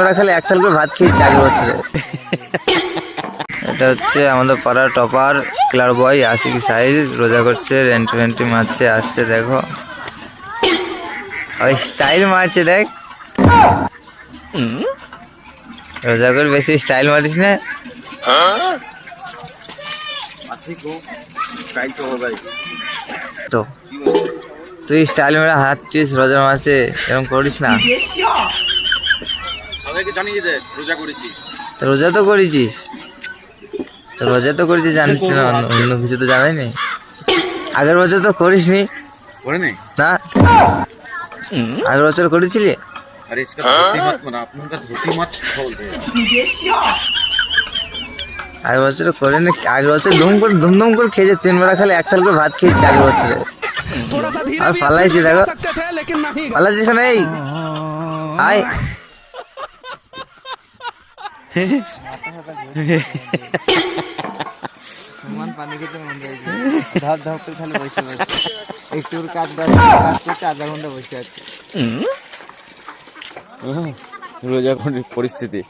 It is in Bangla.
বেলা খালি এক থাল করে ভাত খেয়েছি আগের বছরে। এটা হচ্ছে আমাদের পাড়ার টপার ক্লার বয় আশিকি সাইজ, রোজা করছে, রেন্টি ফেন্টি মারছে, আসছে দেখো ওই স্টাইল মারছে দেখ। রোজা করে বেশি স্টাইল মারিস না তো, তুই স্টাইল মেরে হাঁটছিস রোজার মাঝে, এরকম করিস না। সবাইকে জানিয়ে দে রোজা করেছি। রোজা তো করেছিস, রোজা তো করেছিস জানিস না, অন্য কিছু তো জানাই নি। আগের বছর তো করিস নি করে নেই না, আগের বছর করেছিলি? अरे इसका धोती मत बना, अपनों धोती मत खोल दे। আগের বছর করে নি, আগের বছর ধুমধুম করে খেয়েছে, 3 বেলা খালি এক থাল করে ভাত খেয়েছি আগের বছরে। আর ফালাইছি দেখো, ফালাইছিস কেন? এই আয় পানি খেতে মন চাইছে, ধপ ধপ করে খালি বসে বসে একটু কাজ করতে আধা ঘন্টা বসে আছে। রোজা পরিস্থিতি